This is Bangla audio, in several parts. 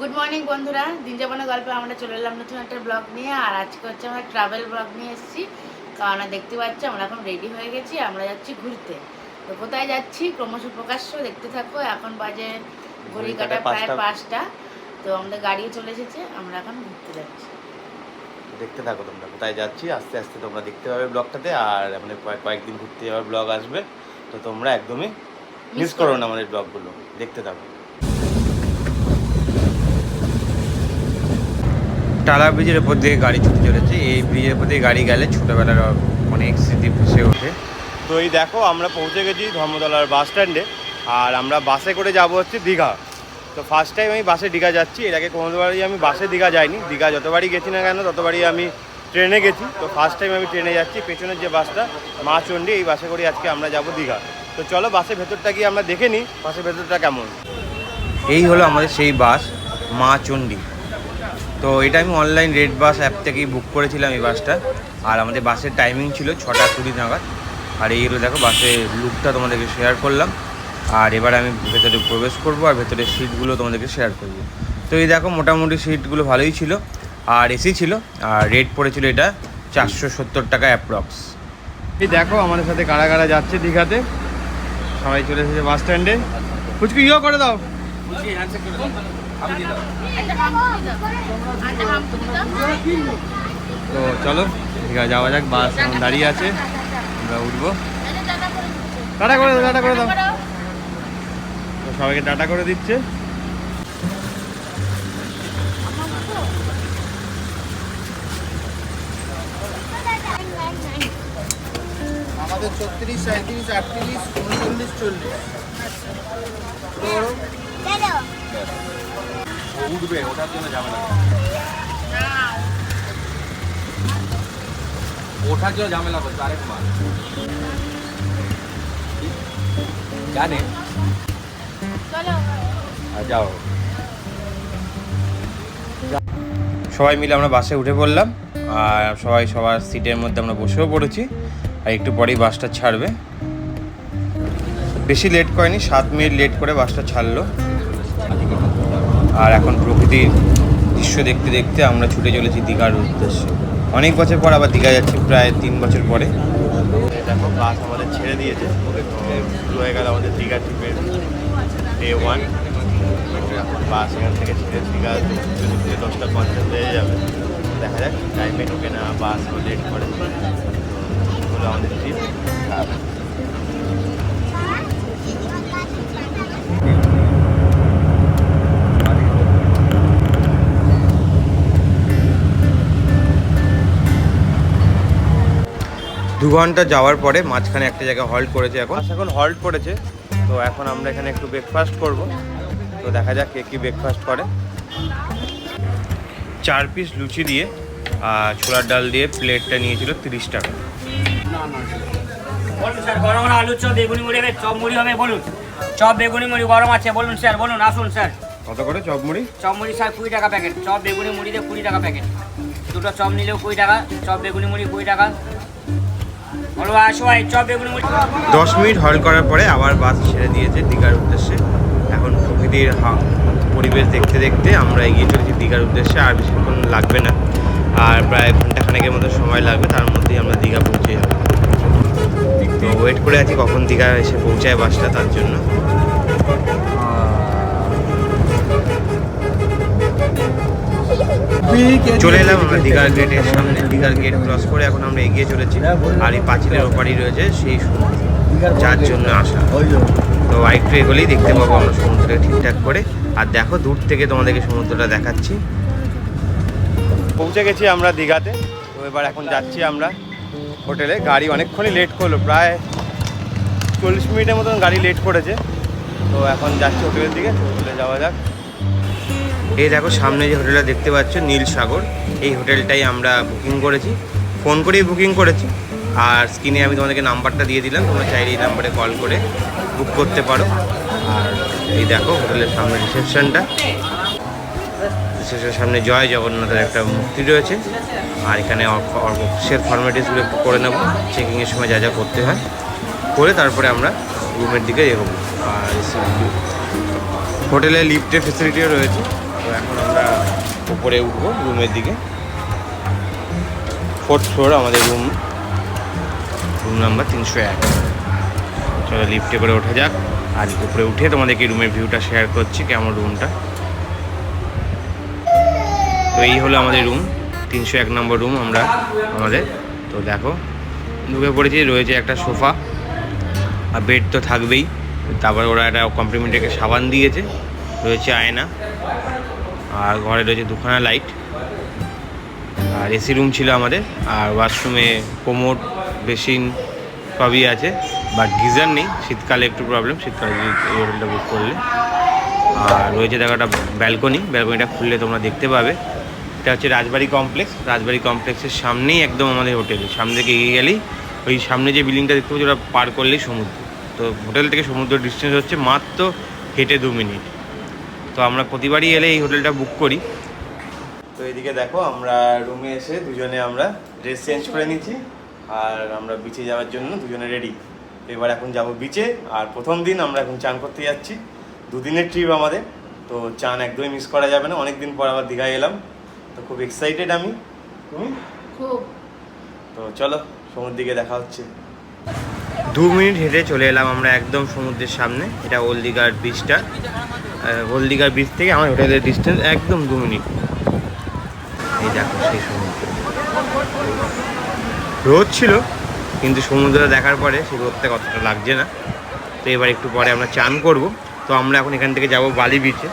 গুড মর্নিং বন্ধুরা, দিন যাপনের গল্পে আমরা চলে এলাম নতুন একটা ব্লগ নিয়ে। আর আজকে হচ্ছে আমরা ট্রাভেল ব্লগ নিয়ে এসেছি। কারণ দেখতে পাচ্ছি আমরা এখন রেডি হয়ে গেছি, আমরা যাচ্ছি ঘুরতে। তো কোথায় যাচ্ছি ক্রমশ প্রকাশ্য, দেখতে থাকো। এখন বাজে ঘড়ি কাটা প্রায় 5টা। তো আমাদের গাড়িও চলে এসেছে, আমরা এখন ঘুরতে যাচ্ছি। দেখতে থাকো তোমরা কোথায় যাচ্ছি, আস্তে আস্তে তোমরা দেখতে পাবে ব্লগটাতে। আর আমাদের কয়েকদিন ঘুরতে যাওয়ার ব্লগ আসবে, তো তোমরা একদমই মিস করো না আমাদের ব্লগগুলো, দেখতে থাকো। টালা ব্রিজের উপর দিয়ে গাড়ি ছুটে চলেছে। এই ব্রিজের উপর দিয়ে গাড়ি গেলে ছোটোবেলার অনেক স্মৃতি ভেসে ওঠে। তো এই দেখো আমরা পৌঁছে গেছি ধর্মতলার বাস স্ট্যান্ডে। আর আমরা বাসে করে যাব হচ্ছে দীঘা। তো ফার্স্ট টাইম আমি বাসে দীঘা যাচ্ছি। এর আগে কোনোবারই আমি বাসে দীঘা যাইনি। দীঘা যতবারই গেছি না কেন ততবারই আমি ট্রেনে গেছি। তো ফার্স্ট টাইম আমি ট্রেনে যাচ্ছি। পেছনের যে বাসটা মা চণ্ডী, এই বাসে করে আজকে আমরা যাব দীঘা। তো চলো বাসের ভেতরটা গিয়ে আমরা দেখে নিই বাসের ভেতরটা কেমন। এই হলো আমাদের সেই বাস মা চণ্ডী। তো এটা আমি অনলাইন রেড বাস অ্যাপ থেকেই বুক করেছিলাম এই বাসটা। আর আমাদের বাসের টাইমিং ছিল 6টা 20 নাগাদ। আর এইগুলো দেখো বাসের লুকটা তোমাদেরকে শেয়ার করলাম। আর এবার আমি ভেতরে প্রবেশ করবো আর ভেতরের সিটগুলো তোমাদেরকে শেয়ার করবো। তো এই দেখো মোটামুটি সিটগুলো ভালোই ছিল আর এসি ছিল। আর রেট পড়েছিল এটা 470 টাকা অ্যাপ্রক্স। এই দেখো আমাদের সাথে কারা কারা যাচ্ছে দীঘাতে। সবাই চলে এসেছে বাস স্ট্যান্ডে। কুচকি ইয়ে করে দাও। তো চলো দীঘা যাওয়া যাক। বাস এখন দাঁড়িয়ে আছে, আমরা উঠবো। টাটা করে দাও, টাটা করে দাও। তো সবাইকে টাটা করে দিচ্ছে। আমাদের 36, 37, 38, 39, 40। উঠবে, ওটার জন্য ঝামেলা, ওঠার জন্য ঝামেলা করছে আরেক মাস জানে। যাও সবাই মিলে আমরা বাসে উঠে পড়লাম। আর সবাই সবার সিটের মধ্যে আমরা বসেও পড়েছি। আর একটু পরেই বাসটা ছাড়বে। বেশি লেট করেনি, 7 মিনিট লেট করে বাসটা ছাড়লো। আর এখন প্রকৃতির দৃশ্য দেখতে দেখতে আমরা ছুটে চলেছি দীঘার উদ্দেশ্যে। অনেক বছর পর আবার দীঘা যাচ্ছি, প্রায় 3 বছর পরে। দেখো বাস আমাদের ছেড়ে দিয়েছে, শুরু হয়ে গেল আমাদের দীঘা ট্রিপের ডে 1। এখন বাস এখান থেকে ছেড়ে দীঘা 10টা 50 হয়ে যাবে। দেখা যাক টাইমে ঢুকে না, বাস লেট করে। হলো আমাদের ট্রিপ। দু ঘন্টা যাওয়ার পরে মাঝখানে একটা জায়গায় হল্ট করেছে। এখন হল্ট করেছে। তো এখন আমরা এখানে একটু ব্রেকফাস্ট করব। তো দেখা যাক কে কী ব্রেকফাস্ট করে। 4 পিস লুচি দিয়ে ছোলার ডাল দিয়ে প্লেটটা নিয়েছিল 30 টাকা। বলুন স্যার, গরম আলু চপ, বেগুনি মুড়ি হবে, চপ মুড়ি হবে বলুন। চপ বেগুনি মুড়ি গরম আছে বলুন স্যার, বলুন আসুন স্যার। কত করে চপ মুড়ি? চপ মুড়ি স্যার 20 টাকা প্যাকেট। চপ বেগুনি মুড়ি দিয়ে 20 টাকা প্যাকেট। দুটো চপ নিলেও 20 টাকা, চপ বেগুনি মুড়ি 20 টাকা। বলো আসো ভাই, চপ বেগুনি মুড়ি। 10 মিনিট হল্ট করার পরে আবার বাস ছেড়ে দিয়েছে দীঘার উদ্দেশ্যে। এখন প্রকৃতির পরিবেশ দেখতে দেখতে আমরা এগিয়ে চলেছি দীঘার উদ্দেশ্যে। আর বেশিক্ষণ লাগবে না, আর প্রায় ঘন্টাখানেকের মতো সময় লাগবে, তার মধ্যেই আমরা দীঘা পৌঁছে যাব। তো ওয়েট করে আছি কখন দীঘা এসে পৌঁছায় বাসটা, তার জন্য। চলে এলাম আমরা দীঘার গেটের সামনে। দীঘার গেট ক্রস করে এখন আমরা এগিয়ে চলেছি। আর এই পাঁচিলের ওপারই রয়েছে সেই সমুদ্র, যার জন্য আসা। তো আরেকটু এগোলেই দেখতে পাবো আমরা সমুদ্রটা ঠিকঠাক করে। আর দেখো দূর থেকে তোমাদেরকে সমুদ্রটা দেখাচ্ছি। পৌঁছে গেছি আমরা দীঘাতে। তো এবার এখন যাচ্ছি আমরা হোটেলে। গাড়ি অনেকক্ষণই লেট করলো, প্রায় 40 মিনিটের মতন গাড়ি লেট করেছে। তো এখন যাচ্ছি হোটেলের দিকে, হোটেলে যাওয়া যাক। এই দেখো সামনে যে হোটেলটা দেখতে পাচ্ছ, নীল সাগর, এই হোটেলটাই আমরা বুকিং করেছি। ফোন করেই বুকিং করেছি। আর স্ক্রিনে আমি তোমাদেরকে নাম্বারটা দিয়ে দিলাম, তোমরা চাইলে এই নাম্বারে কল করে বুক করতে পারো। আর এই দেখো হোটেলের সামনে রিসেপশনটা। রিসেপশনের সামনে জয় জগন্নাথের একটা মূর্তি রয়েছে। আর এখানে অফিসের ফর্মালিটিসগুলো একটু করে নেবো, চেকিংয়ের সময় যা যা করতে হয় করে তারপরে আমরা রুমের দিকে এগোবো। আর হোটেলে লিফটের ফেসিলিটিও রয়েছে। এখন আমরা উপরে উঠবো রুমের দিকে। 4th ফ্লোর আমাদের রুম নাম্বার 301। চলো লিফটে করে ওঠা যাক। আর উপরে উঠে তোমাদেরকে রুমের ভিউটা শেয়ার করছি কেমন রুমটা। তো এই হলো আমাদের রুম, 301 নম্বর রুম আমাদের। তো দেখো ঢুকে পড়েছি, রয়েছে একটা সোফা আর বেড তো থাকবেই। তারপরে ওরা একটা কমপ্লিমেন্টারি একটা সাবান দিয়েছে, রয়েছে আয়না, আর ঘরে রয়েছে 2খানা লাইট। আর এসি রুম ছিল আমাদের। আর ওয়াশরুমে কোমোড, বেসিন সবই আছে, বাট গিজার নেই। শীতকালে একটু প্রবলেম, শীতকালে এই হোটেলটা বুক করলে। আর রয়েছে দেখো একটা ব্যালকনিটা খুললে তোমরা দেখতে পাবে। এটা হচ্ছে রাজবাড়ি কমপ্লেক্সের সামনেই একদম আমাদের হোটেল। সামনে থেকে এগিয়ে গেলেই ওই সামনে যে বিল্ডিংটা দেখতে পাচ্ছি ওটা পার করলেই সমুদ্র। তো হোটেল থেকে সমুদ্র ডিস্টেন্স হচ্ছে মাত্র হেঁটে 2 মিনিট। তো আমরা প্রতিবারই এলে এই হোটেলটা বুক করি। তো এদিকে দেখো আমরা রুমে এসে দুজনে আমরা ড্রেস চেঞ্জ করে নিচ্ছি, আর আমরা বিচে যাওয়ার জন্য দুজনে রেডি। এবার এখন যাব বিচে। আর প্রথম দিন আমরা এখন চান করতে যাচ্ছি। 2 দিনের ট্রিপ আমাদের, তো চান একদমই মিস করা যাবে না। অনেক দিন পর আবার দীঘায় এলাম, তো খুব এক্সাইটেড আমি। তুমি? খুব। তো চলো সমুদ্রের দিকে দেখা হচ্ছে। 2 মিনিট হেঁটে চলে এলাম আমরা একদম সমুদ্রের সামনে। এটা ওল্ড দীঘার বিচটা। ওল্ড দীঘার বিচ থেকে আমার হোটেলের ডিস্টেন্স একদম 2 মিনিট। এই দেখো সেই সমুদ্র। রোদ ছিল, কিন্তু সমুদ্রটা দেখার পরে সেই রোদটা কতটা লাগছে না। তো এবার একটু পরে আমরা চান করব। তো আমরা এখন এখান থেকে যাব বালি বিচে,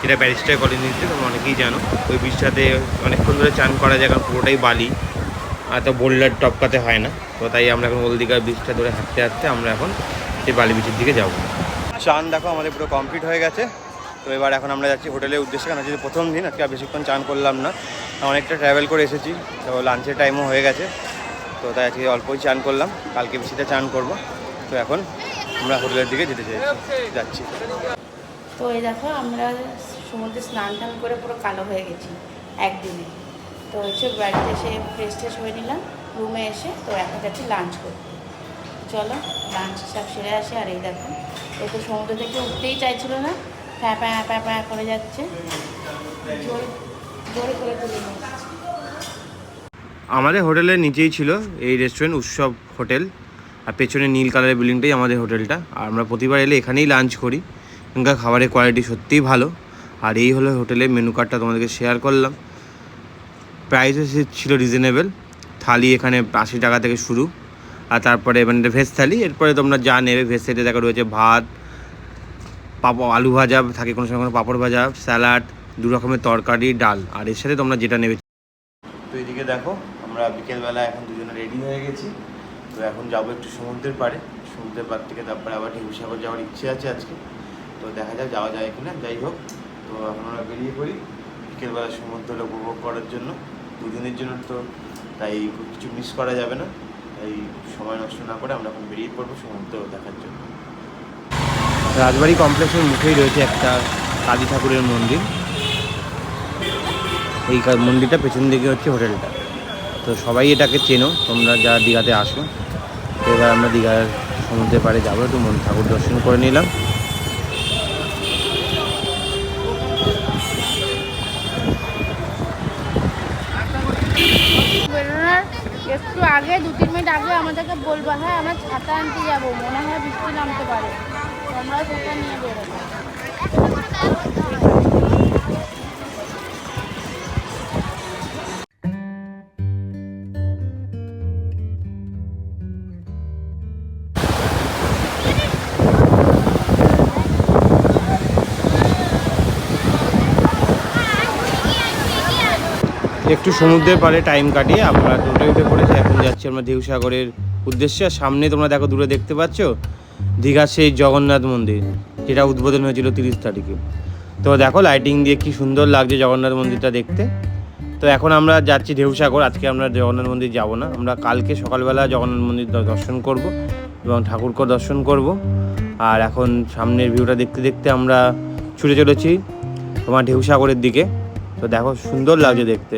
যেটা ব্যারিস্টার কলোনিতে, তোমরা অনেকেই জানো। ওই বিচটাতে অনেকক্ষণ ধরে চান করা যায়, কারণ পুরোটাই বালি, আর তো বোল্ডার টপকাতে হয় না। তো তাই আমরা এখন ওল্ড দীঘার বিচটা ধরে হাঁটতে আমরা এখন সেই বালি বিচের দিকে যাব। চান দেখো আমাদের পুরো কমপ্লিট হয়ে গেছে। তো এবার এখন আমরা যাচ্ছি হোটেলের উদ্দেশ্যে। কারণ যদি প্রথম দিন আজকে আর বেশিক্ষণ চান করলাম না, অনেকটা ট্রাভেল করে এসেছি, তো লাঞ্চের টাইমও হয়ে গেছে। তো তাই আজকে অল্পই চান করলাম, কালকে বেশিটা চান করব। তো এখন আমরা হোটেলের দিকে যাচ্ছি। তো এই দেখো আমরা সমুদ্রে স্নান টান করে পুরো কালো হয়ে গেছি একদিনে। তো হচ্ছে বাড়িতে এসে ফ্রেশ হয়ে নিলাম রুমে এসে। তো এখন যাচ্ছি লাঞ্চ করতে। চলো লাঞ্চ সব সেরে আসে। আর এই দেখো এ তো সমুদ্র থেকে উঠতেই চাইছিল না, প্যাঁ করে যাচ্ছে, জোরে করে তুলে নিয়ে যাচ্ছে। আমাদের হোটেলের নিচেই ছিল এই রেস্টুরেন্ট উৎসব হোটেল, আর পেছনে নীল কালারের বিল্ডিংটাই আমাদের হোটেলটা। আর আমরা প্রতিবার এলে এখানেই লাঞ্চ করি। এখানকার খাবারের কোয়ালিটি সত্যিই ভালো। আর এই হলো হোটেলের মেনু কার্ডটা তোমাদেরকে শেয়ার করলাম। প্রাইসও ছিল রিজনেবল। থালি এখানে 80 টাকা থেকে শুরু। আর তারপরে মানে ভেজ থালি, এরপরে তোমরা যা নেবে ভেজ সেটে দেখা রয়েছে ভাত, আলু ভাজা থাকে, কোনো সময় কোনো পাঁপড় ভাজা, স্যালাড, 2 রকমের তরকারি, ডাল, আর এর সাথে তোমরা যেটা নেবে। তো এদিকে দেখো আমরা বিকেলবেলা এখন দুজনে রেডি হয়ে গেছি। তো এখন যাবো একটু সমুদ্রের পাড়ে। সমুদ্রের পাড় থেকে তারপরে আবার ঢেউসাগর যাওয়ার ইচ্ছে আছে আজকে। তো দেখা যাক যাওয়া যায় কিনা। যাই হোক, তো এখন আমরা বেরিয়ে পড়ি বিকেলবেলা সমুদ্রটা উপভোগ করার জন্য। 2 দিনের জন্য, তো তাই কিছু মিস করা যাবে না। তাই সময় নষ্ট না করে আমরা এখন বেরিয়ে পড়বো সমুদ্র দেখার জন্য। রাজবাড়ি কমপ্লেক্সের মুখেই রয়েছে একটা কালী ঠাকুরের মন্দির। এই মন্দিরটা পেছন দিকে হচ্ছে হোটেলটা। তো সবাই এটাকে চেনো তোমরা যারা দীঘাতে আসো। তো এবার আমরা দীঘার সমুদ্রের পাড়ে যাবো, একটু ঠাকুর দর্শন করে নিলাম। বেরোনোর একটু আগে 2-3 মিনিট আগে আমাদেরকে বলবো, হ্যাঁ আমরা ছাতা আনতে যাবো, মনে হয় বৃষ্টি নামতে পারে, তোমরা ছাতা নিয়ে বেরোবো। একটু সমুদ্রের পাড়ে টাইম কাটিয়ে আমরা টোটোতে পড়েছি। এখন যাচ্ছি আমরা ঢেউসাগরের উদ্দেশ্যে। সামনে তোমরা দেখো দূরে দেখতে পাচ্ছ দীঘার সেই জগন্নাথ মন্দির, যেটা উদ্বোধন হয়েছিল 30 তারিখে। তো দেখো লাইটিং দিয়ে কি সুন্দর লাগছে জগন্নাথ মন্দিরটা দেখতে। তো এখন আমরা যাচ্ছি ঢেউসাগর। আজকে আমরা জগন্নাথ মন্দির যাব না, আমরা কালকে সকালবেলা জগন্নাথ মন্দির দর্শন করব এবং ঠাকুরকে দর্শন করব। আর এখন সামনের ভিউটা দেখতে দেখতে আমরা ছুটে চলেছি তোমার ঢেউসাগরের দিকে। তো দেখো সুন্দর লাগছে দেখতে।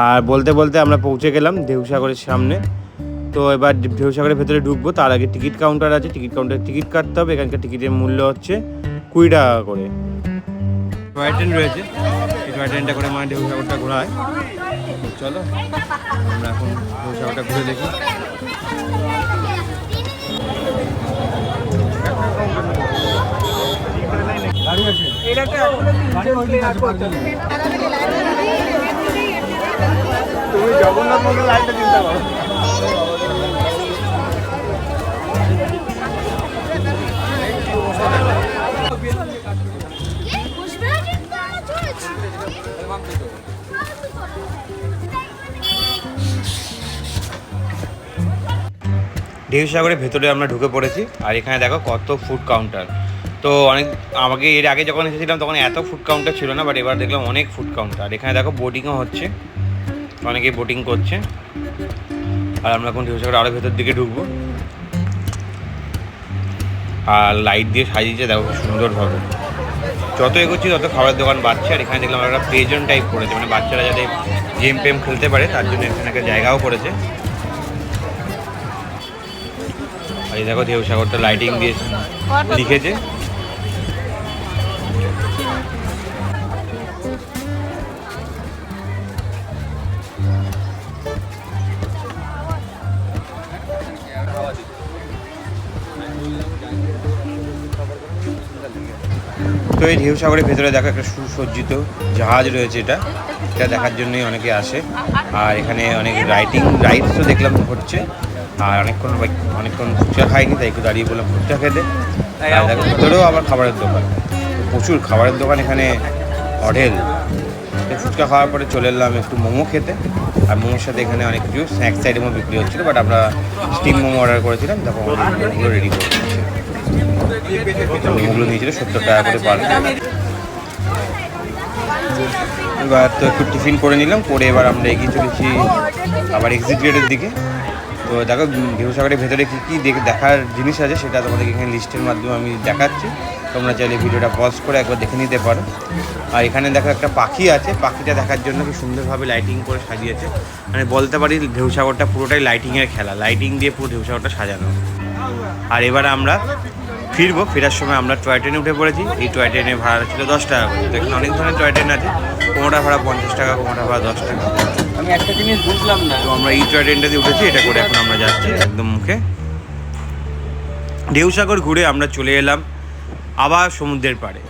আর বলতে বলতে আমরা পৌঁছে গেলাম ঢেউসাগরের সামনে। তো এবার ঢেউসাগরের ভেতরে ঢুকবো, তার আগে টিকিট কাউন্টার আছে, টিকিট কাউন্টারে টিকিট কাটতে হবে। এখানকার টিকিটের মূল্য হচ্ছে 20 টাকা করে। টয় ট্রেন রয়েছে, এই টয় ট্রেনটা করে মানে ঢেউসাগরটা ঘোরায়। চলো আমরা এখন ঢেউসাগরটা ঘুরে দেখি। তুমি জগন্নাথ মন্দির লাইনটা চিন্তা করো। ঢেউসাগরের ভেতরে আমরা ঢুকে পড়েছি, আর এখানে দেখো কত ফুড কাউন্টার। তো আমাকে এর আগে যখন এসেছিলাম তখন এত ফুড কাউন্টার ছিল না, বাট এবার দেখলাম অনেক ফুড কাউন্টার। এখানে দেখো বোটিংও হচ্ছে, অনেকেই বোটিং করছে। আর আমরা এখন ঢেউসাগরের আরও ভেতর দিকে ঢুকবো। আর লাইট দিয়ে সাজিয়েছে দেখো খুব সুন্দরভাবে। যত এগোচ্ছি তত খাবারের দোকান বাড়ছে। আর এখানে দেখলাম একটা প্লেজন টাইপ করেছে, মানে বাচ্চারা যাতে গেম টেম খেলতে পারে তার জন্য এখানে একটা জায়গাও করেছে। আর এই দেখো ঢেউসাগরটা লাইটিং দিয়ে লিখেছে। তো এই ঢেউসাগরের ভেতরে দেখো একটা সুসজ্জিত জাহাজ রয়েছে, এটা দেখার জন্যই অনেকে আসে। আর এখানে অনেক রাইডসও দেখলাম হচ্ছে। আর অনেকক্ষণ ফুচকা খাইনি, তাই একটু দাঁড়িয়ে বললাম ফুচকা খেতে। আর দেখো ভেতরেও আবার খাবারের দোকান, প্রচুর খাবারের দোকান এখানে অঢেল। ফুচকা খাওয়ার পরে চলে এলাম একটু মোমো খেতে। আর মোমোর সাথে এখানে অনেক কিছু স্ন্যাক্স আইটেমও বিক্রি হচ্ছিলো, বাট আমরা স্টিম মোমো অর্ডার করেছিলাম, তখন মোমোগুলো রেডি করে দিচ্ছে। মোমোগুলো নিয়েছিল 70 টাকা করে পার। এবার তো একটু টিফিন করে নিলাম, করে এবার আমরা এগিয়ে চলেছি আবার এক্সিট গেটের দিকে। তো দেখো ঢেউসাগরের ভেতরে কী কী দেখার জিনিস আছে সেটা তোমাদের এখানে লিস্টের মাধ্যমে আমি দেখাচ্ছি। তোমরা চাইলে ভিডিওটা পজ করে একবার দেখে নিতে পারো। আর এখানে দেখো একটা পাখি আছে, পাখিটা দেখার জন্য কি সুন্দরভাবে লাইটিং করে সাজিয়েছে। মানে বলতে পারি ঢেউসাগরটা পুরোটাই লাইটিংয়ের খেলা, লাইটিং দিয়ে পুরো ঢেউসাগরটা সাজানো। আর এবার আমরা ফিরবো, ফেরার সময় আমরা টয় ট্রেনে উঠে পড়েছি। এই টয় ট্রেনের ভাড়া ছিল 10 টাকা করে। তো এখানে অনেক ধরনের টয় ট্রেন আছে, কোনোটা ভাড়া 50 টাকা, কোনোটা ভাড়া 10 টাকা। আমি একটা জিনিস বুঝলাম না, তো আমরা এই টয় ট্রেনটাতে উঠেছি, এটা করে এখন আমরা যাচ্ছি একদম মুখে। ঢেউসাগর ঘুরে আমরা চলে এলাম আবার সমুদ্রের পাড়ে,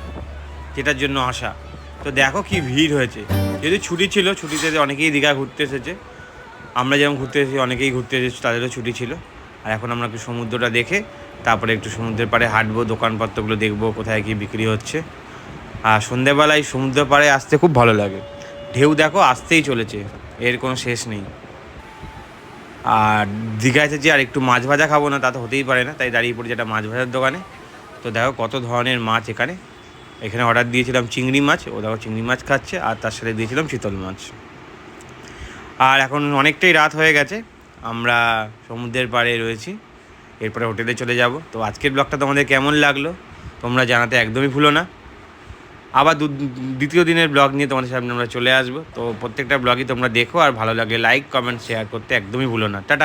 যেটার জন্য আসা। তো দেখো কি ভিড় হয়েছে। যদি ছুটি ছিল, ছুটিতে অনেকেই দীঘা ঘুরতে এসেছে। আমরা যেমন ঘুরতে এসেছি, অনেকেই ঘুরতে এসেছি, তাদেরও ছুটি ছিল। আর এখন আমরা একটু সমুদ্রটা দেখে তারপরে একটু সমুদ্রের পাড়ে হাঁটবো, দোকানপত্রগুলো দেখবো কোথায় কী বিক্রি হচ্ছে। আর সন্ধ্যেবেলায় সমুদ্র পাড়ে আসতে খুব ভালো লাগে। ঢেউ দেখো আসতেই চলেছে, এর কোনো শেষ নেই। আর দীঘা এসেছি আর একটু মাছ ভাজা খাবো না তা তো হতেই পারে না, তাই দাঁড়িয়ে পড়েছি একটা মাছ ভাজার দোকানে। তো দেখো কত ধরনের মাছ এখানে অর্ডার দিয়েছিলাম চিংড়ি মাছ, ও দেখো চিংড়ি মাছ খাচ্ছে, আর তার সাথে দিয়েছিলাম চিতল মাছ। আর এখন অনেকটাই রাত হয়ে গেছে, আমরা সমুদ্রের পাড়ে রয়েছি, এরপরে হোটেলে চলে যাব। তো আজকের ব্লগটা তোমাদের কেমন লাগলো তোমরা জানাতে একদমই ভুলো না। আবার দ্বিতীয় দিনের ব্লগ নিয়ে তোমাদের সামনে আমরা চলে আসবো। তো প্রত্যেকটা ব্লগই তোমরা দেখো, আর ভালো লাগলে লাইক কমেন্ট শেয়ার করতে একদমই ভুলো না। টাটা।